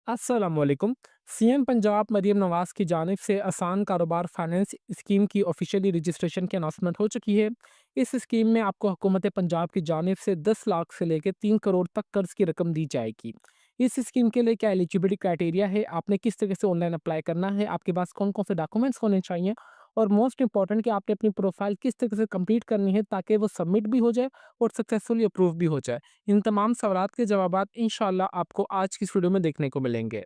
अस्सलामुअलैकुम। सीएम पंजाब मरीम नवाज़ की जानिब से आसान कारोबार फाइनेंस स्कीम की ऑफिशियली रजिस्ट्रेशन की अनाउंसमेंट हो चुकी है। इस स्कीम में आपको हुकूमत पंजाब की जानिब से 10 लाख से लेकर 3 करोड़ तक कर्ज की रकम दी जाएगी। इस स्कीम के लिए क्या एलिजिबिलिटी क्राइटेरिया है, आपने किस तरह से ऑनलाइन अप्लाई करना है, आपके पास कौन कौन से डॉक्यूमेंट्स होने चाहिए और मोस्ट इंपॉर्टेंट कि आपने अपनी प्रोफाइल किस तरह से कंप्लीट करनी है ताकि वो सबमिट भी हो जाए और सक्सेसफुली अप्रूव भी हो जाए। इन तमाम सवालात के जवाबात इंशाल्लाह आपको आज की इस वीडियो में देखने को मिलेंगे।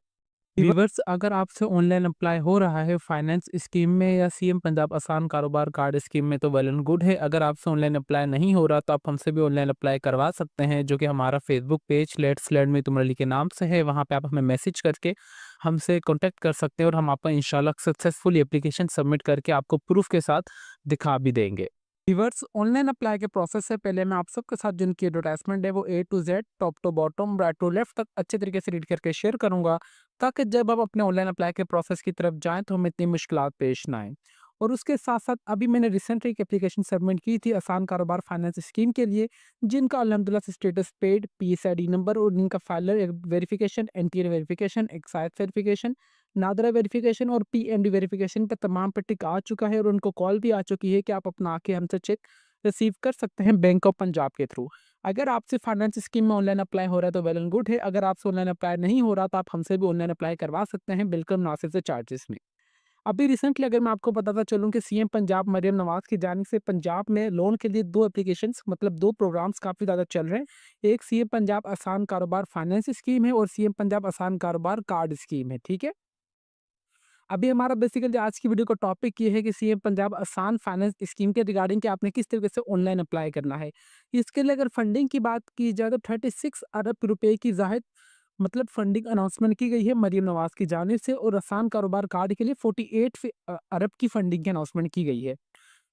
व्यूवर्स, अगर आपसे ऑनलाइन अप्लाई हो रहा है फाइनेंस स्कीम में या सीएम पंजाब आसान कारोबार कार्ड स्कीम में तो वेल एंड गुड है। अगर आपसे ऑनलाइन अप्लाई नहीं हो रहा तो आप हमसे भी ऑनलाइन अप्लाई करवा सकते हैं, जो कि हमारा फेसबुक पेज लेट्स लर्न में तुमरली के नाम से है। वहाँ पे आप हमें मैसेज करके हमसे कॉन्टैक्ट कर सकते हैं और हम आपका इंशाल्लाह सक्सेसफुली एप्लीकेशन सबमिट करके आपको प्रूफ के साथ दिखा भी देंगे। व्यूअर्स, ऑनलाइन अप्लाई के प्रोसेस से पहले मैं आप सबके साथ जिनकी एडवर्टाइजमेंट है वो A to Z, top to bottom, right to left तक अच्छे तरीके से रीड करके शेयर करूंगा, ताकि जब आप अपने ऑनलाइन अप्लाई के प्रोसेस की तरफ जाएं तो हमें इतनी मुश्किलात पेश ना आए। और उसके साथ साथ अभी मैंने रिसेंटली एक एप्लीकेशन सबमिट की थी आसान कारोबार फाइनेंस स्कीम के लिए, जिनका अल्हम्दुलिल्लाह से स्टेटस पेड, पीएसआईडी नंबर और जिनका filer verification, NTR verification, excise verification, NADRA verification और पीएमडी वेरिफिकेशन का तमाम पे टिक आ चुका है और उनको कॉल भी आ चुकी है कि आप अपना आके हमसे चेक रिसीव कर सकते हैं बैंक ऑफ पंजाब के थ्रू। अगर आपसे फाइनेंस स्कीम में ऑनलाइन अप्लाई हो रहा है तो वेल एंड गुड है। अगर आपसे ऑनलाइन अप्लाई नहीं हो रहा तो आप हमसे भी ऑनलाइन अप्लाई करवा सकते हैं बिल्कुल मुनासिब से चार्जेस में। अभी रिसेंटली अगर मैं आपको बताता चलूँ कि सीएम पंजाब मरियम नवाज की जानिब से पंजाब में लोन के लिए दो एप्लीकेशंस मतलब दो प्रोग्राम्स काफ़ी ज़्यादा चल रहे हैं। एक सीएम पंजाब आसान कारोबार फाइनेंस स्कीम है और सीएम पंजाब आसान कारोबार कार्ड स्कीम है। ठीक है। अभी हमारा बेसिकली आज की वीडियो का टॉपिक ये है कि सीएम पंजाब आसान फाइनेंस स्कीम के रिगार्डिंग कि आपने किस तरीके से ऑनलाइन अप्लाई करना है। इसके लिए अगर फंडिंग की बात की जाए तो 36 अरब रुपए की जाहिद मतलब फंडिंग अनाउंसमेंट की गई है मरीम नवाज की जानिब से और आसान कारोबार कार्ड के लिए 48 अरब की फंडिंग की अनाउंसमेंट की गई है।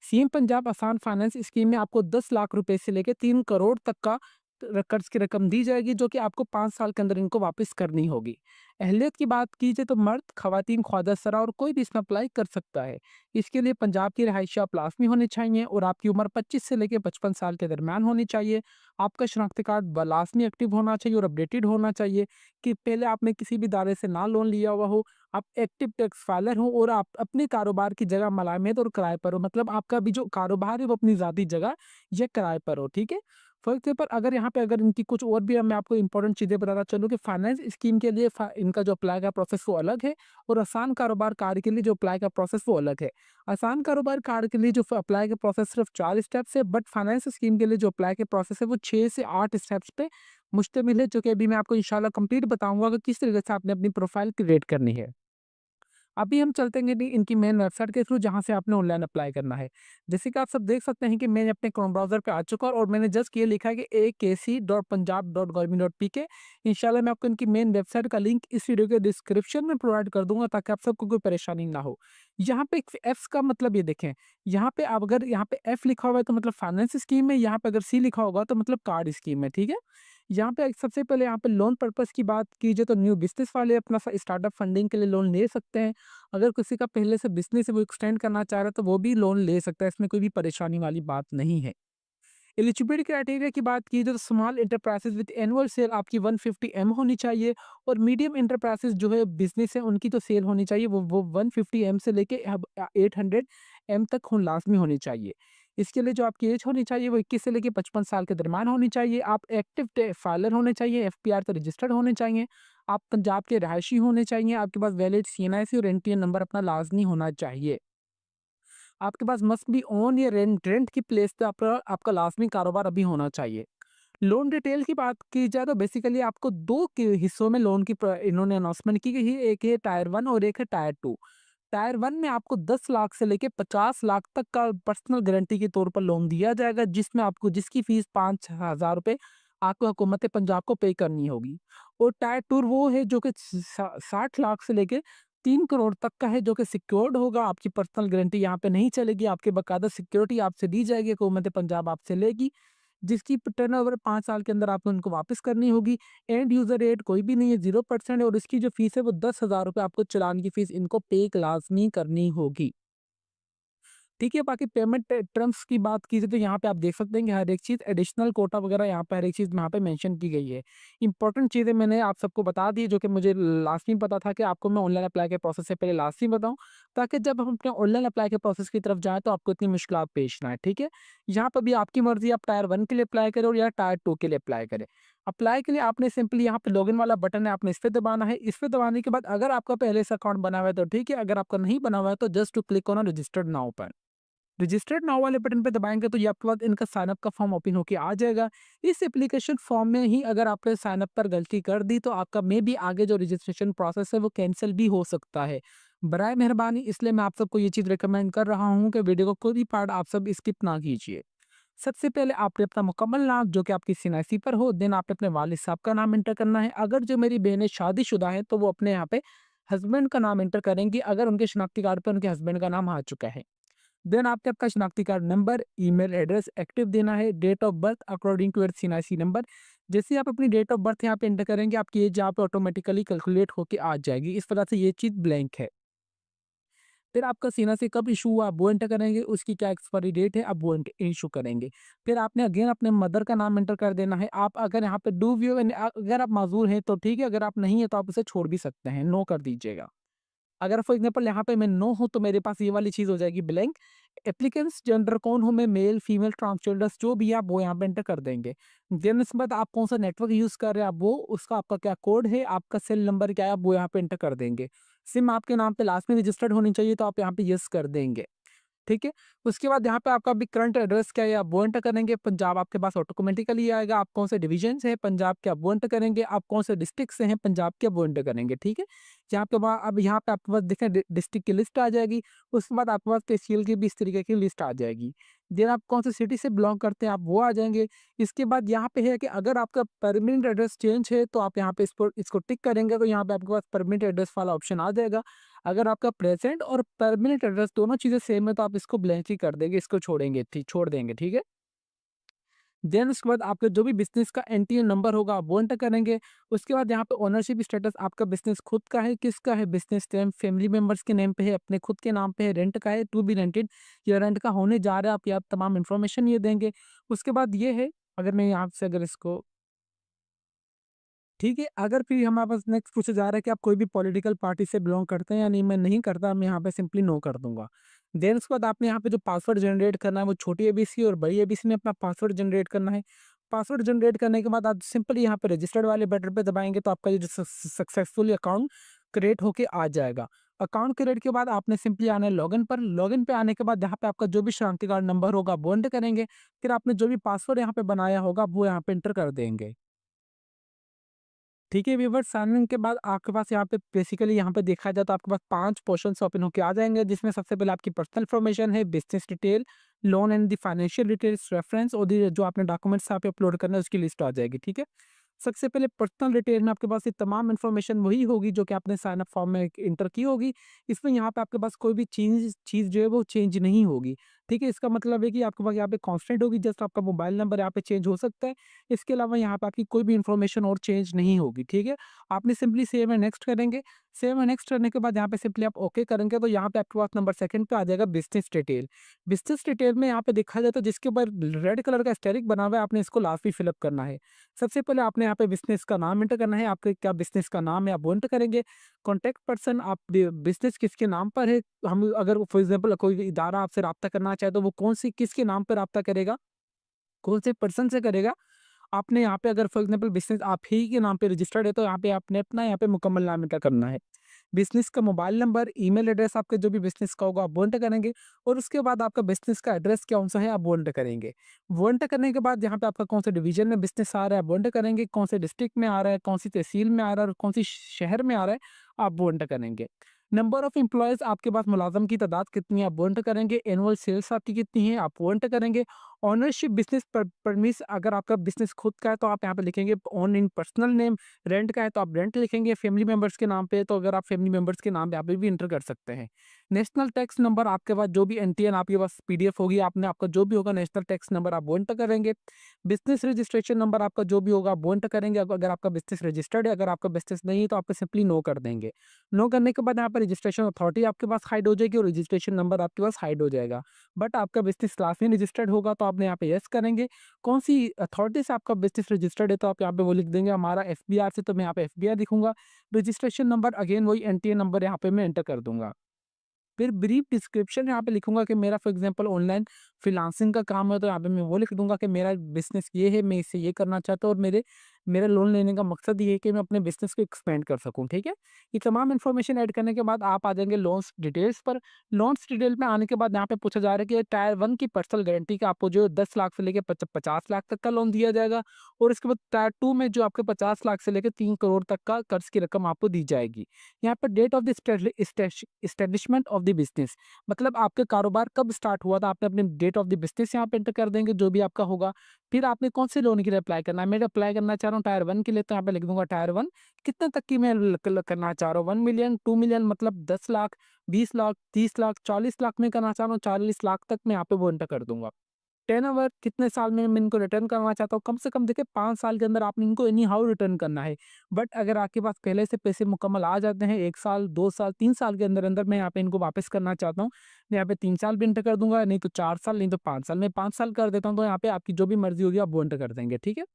सीएम पंजाब आसान फाइनेंस स्कीम में आपको 10 लाख रुपए से लेकर 3 करोड़ तक का कर्ज की रकम दी जाएगी, जो कि आपको 5 साल के अंदर इनको वापस करनी होगी। अहलियत की बात की जाए तो मर्द, खवातीन, ख्वाजा सरा और कोई भी इसमें अप्लाई कर सकता है। इसके लिए पंजाब की रिहायशी आप लाजमी होनी चाहिए और आपकी उम्र 25 से लेकर 55 साल के दरमियान होनी चाहिए। आपका शनाख्ती कार्ड लाजमी एक्टिव होना चाहिए और अपडेटेड होना चाहिए कि पहले आपने किसी भी दायरे से ना लोन लिया हुआ हो, आप एक्टिव टैक्स फाइलर हो और आप अपने कारोबार की जगह मलामियत और किराए पर हो, मतलब आपका भी जो कारोबार है वो अपनी ज़ाती जगह या किराए पर हो। ठीक है। फॉर एग्जाम्पल अगर यहाँ पे अगर इनकी कुछ और भी मैं आपको इंपॉर्टेंट चीज़ें बताना चलूँ कि फाइनेंस स्कीम के लिए इनका जो अप्लाई का प्रोसेस वो अलग है और आसान कारोबार कार्ड के लिए जो अप्लाई का प्रोसेस वो अलग है। आसान कारोबार कार्ड के लिए जो अप्लाई का प्रोसेस सिर्फ 4 स्टेप्स है, बट फाइनेंस स्कीम के लिए जो अप्लाई के प्रोसेस है वो 6 से 8 स्टेप्स पे मुश्तमिल है, जो कि अभी मैं आपको इंशाल्लाह कंप्लीट बताऊंगा कि किस तरीके से आपने अपनी प्रोफाइल क्रिएट करनी है। अभी हम चलते हैं इनकी मेन वेबसाइट के थ्रू जहाँ से आपने ऑनलाइन अप्लाई करना है। जैसे कि आप सब देख सकते हैं कि मैं अपने क्रोम ब्राउज़र पे आ चुका हूँ और मैंने जस्ट ये लिखा है कि akc.punjab.gov.pk। इंशाल्लाह मैं आपको इनकी मेन वेबसाइट का लिंक इस वीडियो के डिस्क्रिप्शन में प्रोवाइड कर दूँगा ताकि आप सबको कोई परेशानी ना हो। यहाँ पे एक एफ़्स का मतलब ये देखें, यहाँ पे आप अगर यहाँ पे एफ़ लिखा हुआ है तो मतलब फाइनेंस स्कीम है, यहाँ पे अगर सी लिखा होगा तो मतलब कार्ड स्कीम है, ठीक है? यहाँ पे सबसे पहले यहाँ पे लोन पर्पज़ की बात की जाए तो न्यू बिज़नेस वाले अपना स्टार्टअप फंडिंग के लिए लोन ले सकते हैं। अगर किसी का पहले से बिज़नेस है वो एक्सटेंड करना चाह रहा है तो वो भी लोन ले सकता है, इसमें कोई भी परेशानी वाली बात नहीं है। एलिजिबिलिटी क्राइटेरिया की बात की जाए तो small enterprises with annual sale आपकी 150 एम होनी चाहिए और मीडियम एंटरप्राइजेज जो है बिज़नेस है उनकी तो सेल होनी चाहिए वो 150 एम से लेके अब 800 एम तक हो लाज़मी होनी चाहिए। इसके लिए जो आपकी एज होनी चाहिए वो 21 से लेके 55 साल के दरमियान होनी चाहिए। आप एक्टिव फाइलर होने चाहिए, एफपीआर से रजिस्टर्ड होने चाहिए। आप पंजाब के रहायशी होने चाहिए, आपके पास वैलिड सीएनआईसी और एनटीएन नंबर अपना लाज़मी होना चाहिए। आपके पास मस्ट बी ओन या रेंट रेंट की प्लेस पे आपका आपका लाज़मी कारोबार अभी होना चाहिए। लोन डिटेल की बात की जाए तो बेसिकली आपको 2 के हिस्सों में लोन की इन्होंने अनाउंसमेंट की गई है, एक है टायर 1 और एक है टायर 2। टायर 1 में आपको 10 लाख से लेके 50 लाख तक का पर्सनल गारंटी के तौर पर लोन दिया जाएगा, जिसमें आपको जिसकी फीस 5,000 रुपए आपको हुकूमत पंजाब को पे करनी होगी। और टायर 2 वो है जो कि 60 लाख से लेके 3 करोड़ तक का है, जो कि सिक्योर्ड होगा। आपकी पर्सनल गारंटी यहाँ पे नहीं चलेगी, आपके बाकायदा सिक्योरिटी आपसे दी जाएगी, हुकूमत पंजाब आपसे लेगी, जिसकी टर्नओवर 5 साल के अंदर आपको उनको वापस करनी होगी। एंड यूज़र रेट कोई भी नहीं है, 0% है और इसकी जो फ़ीस है वो 10,000 रुपए आपको चालान की फ़ीस इनको पे लाज़मी करनी होगी। ठीक है, बाकी पेमेंट टर्म्स की बात कीजिए तो यहाँ पे आप देख सकते हैं कि हर एक चीज़ एडिशनल कोटा वगैरह यहाँ पे हर एक चीज़ यहाँ पे मेंशन की गई है। इंपॉर्टेंट चीज़ें मैंने आप सबको बता दी जो कि मुझे लास्ट में पता था कि आपको मैं ऑनलाइन अप्लाई के प्रोसेस से पहले लास्ट में बताऊँ, ताकि जब हम अपने ऑनलाइन अप्लाई के प्रोसेस की तरफ जाएँ तो आपको इतनी मुश्किलात पेश ना आए, ठीक है? यहाँ पर भी आपकी मर्ज़ी आप टायर 1 के लिए अप्लाई करें और या टायर 2 के लिए अप्लाई करें। अप्लाई के लिए आपने सिंपली यहाँ पे लॉगिन वाला बटन है, आपने इस पे दबाना है। इस पे दबाने के बाद अगर आपका पहले से अकाउंट बना हुआ है तो ठीक है, अगर आपका नहीं बना हुआ है तो just to click on registered now पर। रजिस्टर्ड नाउ वाले बटन पे दबाएँगे तो ये आपके पास इनका साइन अप का फॉर्म ओपन होके आ जाएगा। इस एप्लीकेशन फॉर्म में ही अगर आपने साइन अप पर गलती कर दी तो आपका मे बी आगे जो रजिस्ट्रेशन प्रोसेस है वो कैंसल भी हो सकता है। बराए मेहरबानी इसलिए मैं आप सबको ये चीज़ रिकमेंड कर रहा हूँ कि वीडियो को कोई भी पार्ट आप सब स्किप ना कीजिए। सबसे पहले आपने अपना मुकम्मल नाम जो कि आपकी सीएनआईसी पर हो, देन आपने अपने वालिद साहब का नाम एंटर करना है। अगर जो मेरी बहनें शादीशुदा हैं तो वो अपने यहाँ पे हस्बैंड का नाम एंटर करेंगी अगर उनके शनाख्ती कार्ड पे उनके हस्बैंड का नाम आ चुका है। देन आपके आपका शनाख्ती card number, email address active देना है, date of birth according to your CNIC number. जैसे ही आप अपनी डेट ऑफ बर्थ यहाँ पे एंटर करेंगे आपकी एज यहाँ पे ऑटोमेटिकली कैलकुलेट होके आ जाएगी। इस वजह से ये चीज़ ब्लैंक है। फिर आपका सीएनआईसी कब इशू हुआ आप वो एंटर करेंगे, उसकी क्या एक्सपायरी डेट है आप वो इशू करेंगे। फिर आपने अगेन अपने मदर का नाम एंटर कर देना है। आप अगर यहाँ पे डू व्यू अगर आप माज़ूर हैं तो ठीक है, अगर आप नहीं है तो आप उसे छोड़ भी सकते हैं, नो कर दीजिएगा। अगर फॉर एग्जांपल यहाँ पे मैं नो हूँ तो मेरे पास ये वाली चीज़ हो जाएगी ब्लैंक। एप्लीकेंट्स जेंडर कौन हूँ मैं, मेल, फीमेल, ट्रांसजेंडर्स जो भी है आप वो यहाँ पे एंटर कर देंगे। देन इसके बाद आप कौन-सा नेटवर्क यूज़ कर रहे हैं आप वो उसका आपका क्या कोड है, आपका सेल नंबर क्या है आप वो यहाँ पे एंटर कर देंगे। सिम आपके नाम पे लास्ट में रजिस्टर्ड होनी चाहिए तो आप यहाँ पे येस कर देंगे। ठीक है? उसके बाद यहाँ पे आपका अभी करंट एड्रेस क्या है आप वो एंटर करेंगे। पंजाब आपके पास ऑटोमेटिकली आएगा। आप कौन से डिवीज़न से हैं पंजाब के आप वो एंटर करेंगे। आप कौन से डिस्ट्रिक्ट से हैं पंजाब के आप वो एंटर करेंगे। ठीक है? यहाँ पे अब यहाँ पे आपके पास देखें डिस्ट्रिक्ट की लिस्ट आ जाएगी। उसके बाद आपके पास तहसील की भी इस तरीके की लिस्ट आ जाएगी। देन आप कौन सी सिटी से बिलॉन्ग करते हैं आप वो आ जाएँगे। इसके बाद यहाँ पे है कि अगर आपका परमानेंट एड्रेस चेंज है तो आप यहाँ पे इसको टिक करेंगे तो यहाँ पे आपके पास परमानेंट एड्रेस वाला ऑप्शन आ जाएगा। अगर आपका प्रेज़ेंट और परमानेंट एड्रेस दोनों चीज़ें सेम है तो आप इसको ब्लैंक ही कर देंगे, इसको छोड़ देंगे, ठीक है? देन उसके बाद आपका जो भी बिज़नेस का एनटीएन नंबर होगा आप वो एंटर करेंगे। उसके बाद यहाँ पे ओनरशिप स्टेटस आपका बिज़नेस खुद का है, किसका है? बिज़नेस नेम फैमिली मेंबर्स के नेम पे है, अपने खुद के नाम पे है, रेंट का है, टू बी रेंटेड या रेंट का होने जा रहा है, आप ये आप तमाम इन्फॉर्मेशन ये देंगे। उसके बाद ये है, अगर मैं यहाँ से अगर इसको ठीक है, अगर फिर हमारे पास नेक्स्ट पूछा जा रहा है कि आप कोई भी पॉलिटिकल पार्टी से बिलॉन्ग करते हैं या नहीं, मैं नहीं करता, मैं यहाँ पे सिंपली नो कर दूँगा। देन उसके बाद आपने यहाँ पे जो पासवर्ड जनरेट करना है, वो छोटी एबीसी और बड़ी एबीसी में अपना पासवर्ड जनरेट करना है। पासवर्ड जनरेट करने के बाद आप सिंपली यहाँ पे रजिस्टर्ड वाले बटन पे दबाएँगे तो आपका ये जो सक्सेसफुली अकाउंट क्रिएट होके आ जाएगा। अकाउंट क्रिएट के बाद आपने सिंपली आना है लॉगिन पर, लॉगिन पे आने के बाद यहाँ पे आपका जो भी शनाख्ती कार्ड नंबर होगा, वो एंटर करेंगे। फिर आपने जो भी पासवर्ड यहाँ पे बनाया होगा, वो यहाँ पे एंटर कर देंगे। ठीक है व्यूअर्स, साइन इन के बाद आपके पास यहाँ पे बेसिकली यहाँ पे देखा जाए तो आपके पास 5 पोर्शन्स ओपन होके आ जाएँगे, जिसमें सबसे पहले आपकी पर्सनल इन्फॉर्मेशन है, business detail, loan and the financial details, reference और द जो आपने डॉक्यूमेंट्स यहाँ पे अपलोड करना है उसकी लिस्ट आ जाएगी, ठीक है? सबसे पहले पर्सनल डिटेल में आपके पास ये तमाम इन्फॉर्मेशन वही होगी जो कि आपने साइन अप फॉर्म में एंटर की होगी। इसमें यहाँ पे आपके पास कोई भी चीज़ जो है वो चेंज नहीं होगी, ठीक है? इसका मतलब है कि आपके पास यहाँ पे कांस्टेंट होगी, जस्ट आपका मोबाइल नंबर यहाँ पे चेंज हो सकता है। इसके अलावा यहाँ पे आपकी कोई भी इन्फॉर्मेशन और चेंज नहीं होगी, ठीक है? आपने सिंपली सेव एंड नेक्स्ट करेंगे। सेव एंड नेक्स्ट करने के बाद यहाँ पे सिंपली आप ओके करेंगे तो यहाँ पे आपके पास नंबर 2 पे आ जाएगा बिज़नेस डिटेल। बिज़नेस डिटेल में यहाँ पे देखा जाए तो जिसके ऊपर रेड कलर का एस्टेरिक बना हुआ है, आपने इसको लास्ट में फिल अप करना है। सबसे पहले आपने यहाँ पे बिज़नेस का नाम एंटर करना है, आपके क्या बिज़नेस का नाम है आप वो एंटर करेंगे। कॉन्टैक्ट पर्सन आप बिज़नेस किसके नाम पर है, हम अगर फॉर एग्ज़ाम्पल कोई भी इदारा आपसे राब्ता करना चाहे तो वो कौन-सी किसके नाम पे राब्ता करेगा, कौन से पर्सन से करेगा। आपने यहाँ पे अगर फॉर एग्ज़ाम्पल बिज़नेस आप ही के नाम पे रजिस्टर्ड है तो यहाँ पे आपने अपना यहाँ पे मुकम्मल नाम एंटर करना है। बिज़नेस का मोबाइल नंबर, ईमेल एड्रेस आपके जो भी बिज़नेस का होगा आप वो एंटर करेंगे और उसके बाद आपका बिज़नेस का एड्रेस कौन-सा है आप वो एंटर करेंगे। वो एंटर करने के बाद यहाँ पे आपका कौन से डिवीज़न में बिज़नेस आ रहा है आप वो एंटर करेंगे, कौन से डिस्ट्रिक्ट में आ रहा है, कौन सी तहसील में आ रहा है और कौन सी शहर में आ रहा है, आप वो एंटर करेंगे। नंबर ऑफ एम्प्लॉइज़ आपके पास मुलाज़िम की तादाद कितनी है आप वो एंटर करेंगे, एनुअल सेल्स आपकी कितनी है आप वो एंटर करेंगे। ओनरशिप बिज़नेस परमिस अगर आपका बिज़नेस खुद का है तो आप यहाँ पे लिखेंगे own in personal name, rent का है तो आप रेंट लिखेंगे, फैमिली मेंबर्स के नाम पे है तो अगर आप फैमिली मेंबर्स के नाम पे यहाँ पे भी एंटर कर सकते हैं। नेशनल टैक्स नंबर आपके पास जो भी एनटीएन आपके पास पीडीएफ होगी, आपने आपका जो भी होगा नेशनल टैक्स नंबर आप वो एंटर करेंगे। बिज़नेस रजिस्ट्रेशन नंबर आपका जो भी होगा आप वो एंटर करेंगे। अगर आपका बिज़नेस रजिस्टर्ड है, अगर आपका बिज़नेस नहीं है तो आपको सिंपली नो कर देंगे। नो करने के बाद यहाँ पे रजिस्ट्रेशन अथॉरिटी आपके पास हाइड हो जाएगी और रजिस्ट्रेशन नंबर आपके पास हाइड हो जाएगा। बट आपका बिज़नेस क्लास में रजिस्टर्ड होगा तो आपने यहाँ पे येस करेंगे। कौन-सी अथॉरिटी से आपका बिज़नेस रजिस्टर्ड है तो आप यहाँ पे वो लिख देंगे हमारा एफबीआर से, तो मैं यहाँ पे एफबीआर लिखूँगा। रजिस्ट्रेशन नंबर अगेन वही एनटीए नंबर यहाँ पे मैं एंटर कर दूँगा। फिर ब्रीफ डिस्क्रिप्शन यहाँ पे लिखूँगा कि मेरा फॉर एग्ज़ाम्पल ऑनलाइन फ्रीलांसिंग का काम है, तो यहाँ पे मैं वो लिख दूँगा कि मेरा बिज़नेस ये है, मैं इससे ये करना चाहता हूँ और मेरा लोन लेने का मकसद ये है कि मैं अपने बिज़नेस को एक्सपेंड कर सकूँ, ठीक है? ये तमाम इन्फॉर्मेशन ऐड करने के बाद आप आ जाएँगे लोन्स डिटेल्स पर। लोन्स डिटेल में आने के बाद यहाँ पे पूछा जा रहा है कि टायर 1 की पर्सनल गारंटी का आपको जो 10 लाख से लेके 50 लाख तक का लोन दिया जाएगा और इसके बाद टायर 2 में जो आपके 50 लाख से लेके 3 करोड़ तक का कर्ज़ की रकम आपको दी जाएगी। यहाँ पर date of the establishment of the business, मतलब आपका कारोबार कब स्टार्ट हुआ था, आपने अपने डेट ऑफ द बिज़नेस यहाँ पे एंटर कर देंगे जो भी आपका होगा। फिर आपने कौन से लोन के लिए अप्लाई करना है, मैं अप्लाई करना चाह रहा हूँ टायर 1 के लिए, तो यहाँ पे लिख दूँगा टायर 1 कितने तक की मैं करना चाह रहा हूँ, 1 मिलियन, 2 मिलियन मतलब 10 लाख, 20 लाख, 30 लाख, 40 लाख में करना चाह रहा हूँ, 40 लाख तक मैं यहाँ पे वो एंटर कर दूँगा। टर्नओवर कितने साल में मैं इनको रिटर्न करना चाहता हूँ, कम से कम देखिए 5 साल के अंदर आपने इनको एनी हाउ रिटर्न करना है। बट अगर आपके पास पहले से पैसे मुकम्मल आ जाते हैं 1 साल, 2 साल, 3 साल के अंदर-अंदर मैं यहाँ पे इनको वापस करना चाहता हूँ, मैं यहाँ पे 3 साल भी एंटर कर दूँगा, नहीं तो 4 साल, नहीं तो 5 साल। मैं 5 साल कर देता हूँ, तो यहाँ पे आपकी जो भी मर्ज़ी होगी आप वो एंटर कर देंगे, ठीक है?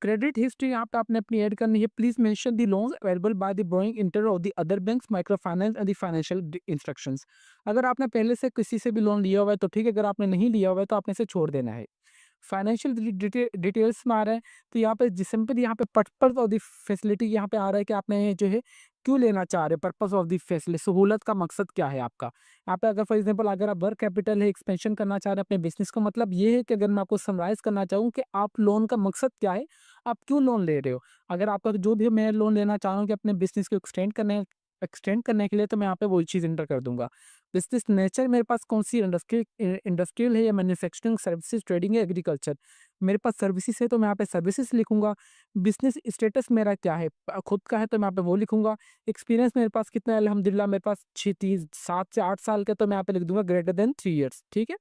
क्रेडिट हिस्ट्री यहाँ पे आपने अपनी ऐड करनी है। Please mention the loans available by the borrowing inter of the other banks, micro finance and the financial instructions. अगर आपने पहले से किसी से भी लोन लिया हुआ है तो ठीक है, अगर आपने नहीं लिया हुआ है तो आपने इसे छोड़ देना है। फाइनेंशियल डिटेल्स में आ रहा है, तो यहाँ पे सिंपल यहाँ पे पर्पस ऑफ द फैसिलिटी यहाँ पे आ रहा है कि आपने जो है क्यों लेना चाह रहे हो, पर्पस ऑफ द फैसिलिटी, सहूलत का मकसद क्या है आपका। यहाँ पे अगर फॉर एग्जांपल अगर आप वर्क कैपिटल है, एक्सपेंशन करना चाह रहे हैं अपने बिजनेस का, मतलब ये है कि अगर मैं आपको समराइज करना चाहूँ कि आप लोन का मकसद क्या है, आप क्यों लोन ले रहे हो। अगर आपका जो भी मैं लोन लेना चाह रहा हूँ कि अपने बिजनेस को एक्सटेंड करने के लिए, तो मैं यहाँ पे वही चीज़ एंटर कर दूंगा। बिजनेस नेचर मेरे पास कौन सी इंडस्ट्रियल है या मैन्युफैक्चरिंग, सर्विसेज, ट्रेडिंग या एग्रीकल्चर। मेरे पास सर्विसेज है तो मैं यहाँ पे सर्विसेज लिखूंगा। बिजनेस स्टेटस मेरा क्या है, खुद का है तो मैं यहाँ पे वो लिखूंगा। एक्सपीरियंस मेरे पास कितना है, अल्हम्दुलिल्लाह मेरे पास 7 से 8 साल का, तो मैं यहाँ पे लिख दूंगा ग्रेटर देन 3 ईयर्स, ठीक है।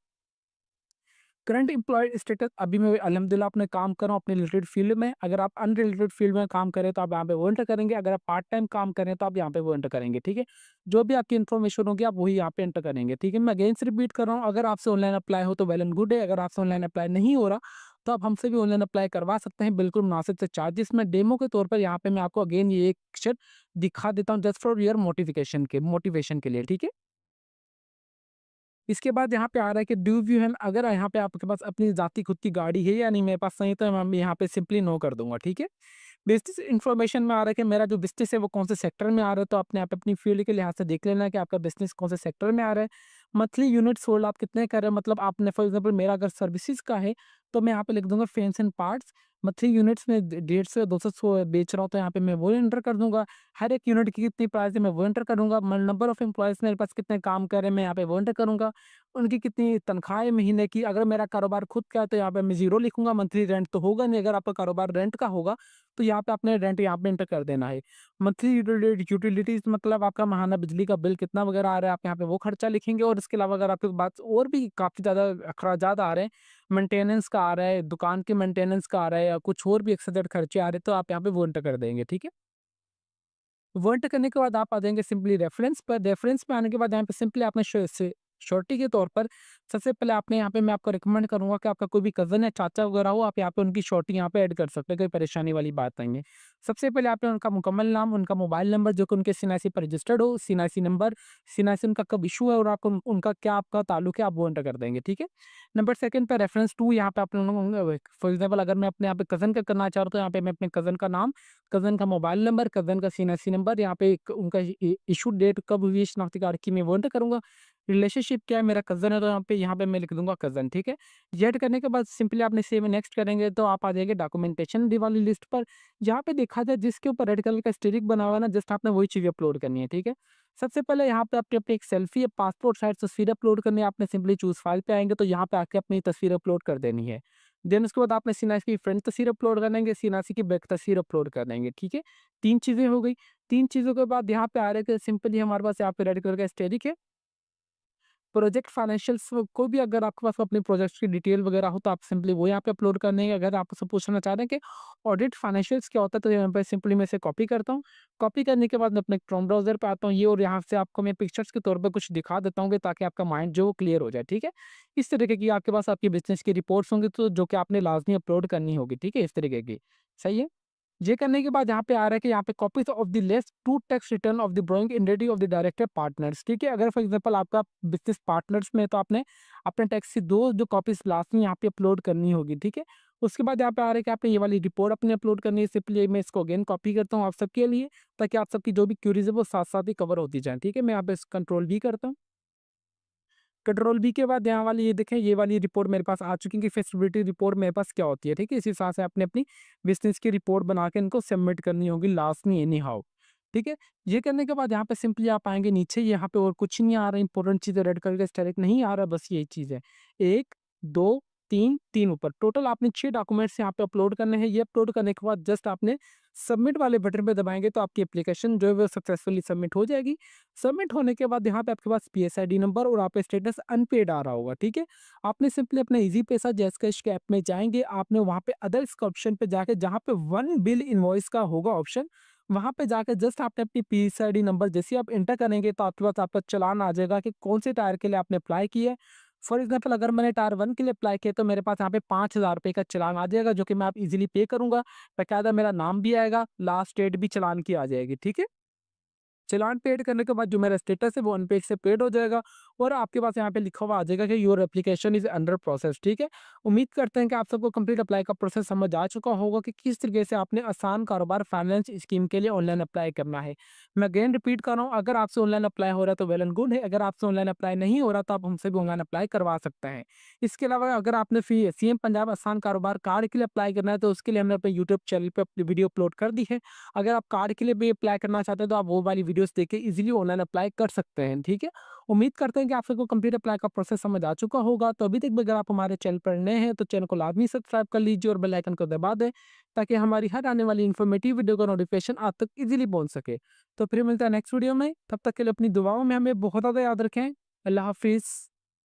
करंट एम्प्लॉयड स्टेटस, अभी मैं अल्हम्दुलिल्लाह अपने काम कर रहा हूँ अपने रिलेटेड फील्ड में। अगर आप अनरिलेटेड फील्ड में काम करें तो आप यहाँ पे वो एंटर करेंगे। अगर आप पार्ट टाइम काम करें तो आप यहाँ पे वो एंटर करेंगे, ठीक है। जो भी आपकी इन्फॉर्मेशन होगी आप वही यहाँ पे एंटर करेंगे, ठीक है। मैं अगेन से रिपीट कर रहा हूँ, अगर आपसे ऑनलाइन अप्लाई हो तो वेल एंड गुड है। अगर आपसे ऑनलाइन अप्लाई नहीं हो रहा तो आप हमसे भी ऑनलाइन अप्लाई करवा सकते हैं, बिल्कुल मुनासिब से चार्जेस में। डेमो के तौर पर यहाँ पे मैं आपको अगेन ये एक अक्षर दिखा देता हूँ जस्ट फॉर योर मोटिवेशन के लिए, ठीक है। इसके बाद यहाँ पे आ रहा है कि डू यू हैव, अगर यहाँ पे आपके पास अपनी ज़ाती खुद की गाड़ी है या नहीं, मेरे पास नहीं है, तो मैं यहाँ पे सिंपली नो कर दूंगा, ठीक है। बिजनेस इन्फॉर्मेशन में आ रहा है कि मेरा जो बिजनेस है वो कौन से सेक्टर में आ रहा है, तो आपने आप अपनी फील्ड के लिहाज से देख लेना है कि आपका बिजनेस कौन से सेक्टर में आ रहा है। मंथली यूनिट्स सोल्ड आप कितने कर रहे हैं, मतलब आपने फॉर एग्जांपल मेरा अगर सर्विसेज का है तो मैं यहाँ पे लिख दूंगा fans and parts. Monthly units में 150 से 200 बेच रहा हूँ तो यहाँ पे मैं वो एंटर कर दूंगा। हर एक यूनिट की कितनी प्राइस है मैं वो एंटर करूंगा। नंबर ऑफ एम्प्लॉयज़ मेरे पास कितने काम कर रहे हैं मैं यहाँ पे वो एंटर करूंगा। उनकी कितनी तनख्वाह है महीने की। अगर मेरा कारोबार खुद का है तो यहाँ पे मैं ज़ीरो लिखूंगा, मंथली रेंट तो होगा नहीं। अगर आपका कारोबार रेंट का होगा तो यहाँ पे आपने रेंट यहाँ पे एंटर कर देना है। मंथली यूटिलिटीज़ मतलब आपका माहाना बिजली का बिल कितना वगैरह आ रहा है, आप यहाँ पे वो खर्चा लिखेंगे। और इसके अलावा अगर आपके पास और भी काफ़ी ज़्यादा अखराजात आ रहे हैं, मेंटेनेंस का आ रहा है, दुकान के मेंटेनेंस का आ रहा है या कुछ और भी एक्स्ट्रा खर्चे आ रहे हैं, तो आप यहाँ पे वो एंटर कर देंगे, ठीक है। वो एंटर करने के बाद आप आ जाएँगे सिंपली रेफरेंस पर। रेफरेंस पे आने के बाद यहाँ पे सिंपली आपने श्योरिटी के तौर पर सबसे पहले आपने यहाँ पे मैं आपको रिकमेंड करूँगा कि आपका कोई भी कज़न या चाचा वगैरह हो, आप यहाँ पे उनकी श्योरिटी यहाँ पे ऐड कर सकते हैं, कोई परेशानी वाली बात नहीं है। सबसे पहले आपने उनका मुकम्मल नाम, उनका मोबाइल नंबर जो कि उनके सीएनआईसी पर रजिस्टर्ड हो, सीएनआईसी नंबर, सीएनआईसी उनका कब इश्यू है और आपको उनका क्या आपका ताल्लुक है, आप वो एंटर कर देंगे, ठीक है। नंबर 2 पे रेफरेंस टू यहाँ पे आपने फॉर एग्ज़ाम्पल अगर मैं अपने यहाँ पे कज़न का करना चाह रहा हूँ तो यहाँ पे मैं अपने कज़न का नाम, कज़न का मोबाइल नंबर, कज़न का सीएनआईसी नंबर, यहाँ पे एक उनका इशू डेट कब हुई है शनाख्ती कार्ड की, मैं वो एंटर करूँगा। रिलेशनशिप क्या है, मेरा कज़न है तो यहाँ पे मैं लिख दूँगा कज़न, ठीक है। ये ऐड करने के बाद सिंपली आपने सेव नेक्स्ट करेंगे तो आप आ जाएँगे डॉक्यूमेंटेशन डी वाली लिस्ट पर। यहाँ पे देखा जाए जिसके ऊपर रेड कलर का स्टिरिक बना हुआ है ना, जस्ट आपने वही चीज़ अपलोड करनी है, ठीक है। सबसे पहले यहाँ पे आपने अपनी एक सेल्फी या पासपोर्ट साइज़ तस्वीर अपलोड करनी है। आपने सिंपली चूज़ फाइल पे आएँगे तो यहाँ पे आके अपनी तस्वीर अपलोड कर देनी है। देन उसके बाद आपने सीनासी की फ्रंट तस्वीर अपलोड कर देंगे, सीनासी की बैक तस्वीर अपलोड कर देंगे, ठीक है। 3 चीज़ें हो गई। 3 चीज़ों के बाद यहाँ पे आ रहा है कि सिंपली हमारे पास यहाँ पे रेड कलर का एस्टेरिक है। प्रोजेक्ट फाइनेंशियल्स को भी अगर आपके पास अपने प्रोजेक्ट्स की डिटेल वगैरह हो तो आप सिंपली वो यहाँ पे अपलोड करने हैं। अगर आप उससे पूछना चाह रहे हैं कि ऑडिट फाइनेंशियल्स क्या होता है, तो यहाँ पे सिंपली मैं इसे कॉपी करता हूँ। कॉपी करने के बाद मैं अपने क्रोम ब्राउज़र पे आता हूँ ये, और यहाँ से आपको मैं पिक्चर्स के तौर पे कुछ दिखा देता हूँ ताकि आपका माइंड जो क्लियर हो जाए, ठीक है? इस तरीके की आपके पास आपकी बिज़नेस की रिपोर्ट्स होंगी, तो जो कि आपने लाज़मी अपलोड करनी होगी, ठीक है? इस तरीके की, सही है? ये करने के बाद यहाँ पे आ रहा है कि यहाँ पे copies of the last two tax return of the going entity of the director partners, ठीक है? अगर फॉर एग्जांपल आपका बिजनेस पार्टनर्स में है, तो आपने अपने टैक्स की 2 जो कॉपीज लाजमी यहाँ पे अपलोड करनी होगी, ठीक है? उसके बाद यहाँ पे आ रहा है कि आपने ये वाली रिपोर्ट अपनी अपलोड करनी है। सिंपली मैं इसको अगेन कॉपी करता हूँ आप सबके लिए, ताकि आप सबकी जो भी क्यूरीज है वो साथ-साथ ही कवर होती जाएँ, ठीक है? मैं यहाँ पे कंट्रोल वी करता हूँ। कंट्रोल वी के बाद यहाँ वाली ये देखें, ये वाली रिपोर्ट मेरे पास आ चुकी है कि फिजिबिलिटी रिपोर्ट मेरे पास क्या होती है, ठीक है? इस हिसाब से आपने अपनी बिज़नेस की रिपोर्ट बना के इनको सबमिट करनी होगी लाज़मी एनी हाउ, ठीक है? ये करने के बाद यहाँ पे सिंपली आप आएँगे नीचे, यहाँ पे और कुछ नहीं आ रहा है, इंपॉर्टेंट चीज़ें रेड कलर का स्टाइलिक नहीं आ रहा, बस यही चीज़ है। 1, 2, 3 ऊपर, टोटल आपने 6 डॉक्यूमेंट्स यहाँ पे अपलोड करने हैं। ये अपलोड करने के बाद जस्ट आपने सबमिट वाले बटन पे दबाएँगे तो आपकी एप्लीकेशन जो है वो सक्सेसफुली सबमिट हो जाएगी। सबमिट होने के बाद यहाँ पे आपके पास पीएसआईडी नंबर और आपका स्टेटस अनपेड आ रहा होगा, ठीक है? आपने सिंपली अपना ईज़ी पैसा जैज़ कैश के ऐप में जाएँगे, आपने वहाँ पे अदर्स के ऑप्शन पे जाके जहाँ पे वन बिल इनवॉइस का होगा ऑप्शन, वहाँ पे जाके जस्ट आपने अपनी पीएसआईडी नंबर जैसे ही आप एंटर करेंगे तो आपके पास आपका चालान आ जाएगा कि कौन से टायर के लिए आपने अप्लाई किया है। फॉर एग्ज़ाम्पल अगर मैंने टायर 1 के लिए अप्लाई किया तो मेरे पास यहाँ पे ₹5000 का चालान आ जाएगा, जो कि मैं आप ईज़िली पे करूँगा। बाकायदा मेरा नाम भी आएगा, लास्ट डेट भी चालान की आ जाएगी, ठीक है? चालान पेड करने के बाद जो मेरा स्टेटस है वो अनपेड से पेड हो जाएगा, और आपके पास यहाँ पे लिखा हुआ आ जाएगा कि your application is under process, ठीक है? उम्मीद करते हैं कि आप सबको कंप्लीट अप्लाई का प्रोसेस समझ आ चुका होगा कि किस तरीके से आपने आसान कारोबार फाइनेंस स्कीम के लिए ऑनलाइन अप्लाई करना है। मैं अगेन रिपीट कर रहा हूँ, अगर आपसे ऑनलाइन अप्लाई हो रहा है तो वेल एंड गुड है, अगर आपसे ऑनलाइन अप्लाई नहीं हो रहा तो आप हमसे भी ऑनलाइन अप्लाई करवा सकते हैं। इसके अलावा अगर आपने फी सीएम पंजाब आसान कारोबार कार्ड के लिए अप्लाई करना है तो उसके लिए हमने अपने यूट्यूब चैनल पे अपनी वीडियो अपलोड कर दी है। अगर आप कार्ड के लिए भी अप्लाई करना चाहते हैं तो आप वो वाली वीडियोस देख के इजीली ऑनलाइन अप्लाई कर सकते हैं, ठीक है? उम्मीद करते हैं कि आप सबको कंप्लीट अप्लाई का प्रोसेस समझ आ चुका होगा। तो अभी तक भी अगर आप हमारे चैनल पर नए हैं तो चैनल को लाजमी सब्सक्राइब कर लीजिए और बेल आइकन को दबा दें, ताकि हमारी हर आने वाली इन्फॉर्मेटिव वीडियो का नोटिफिकेशन आप तक इजीली पहुंच सके। तो फिर मिलता है नेक्स्ट वीडियो में, तब तक के लिए अपनी दुआओं में हमें बहुत ज़्यादा याद रखें। अल्लाह हाफिज़।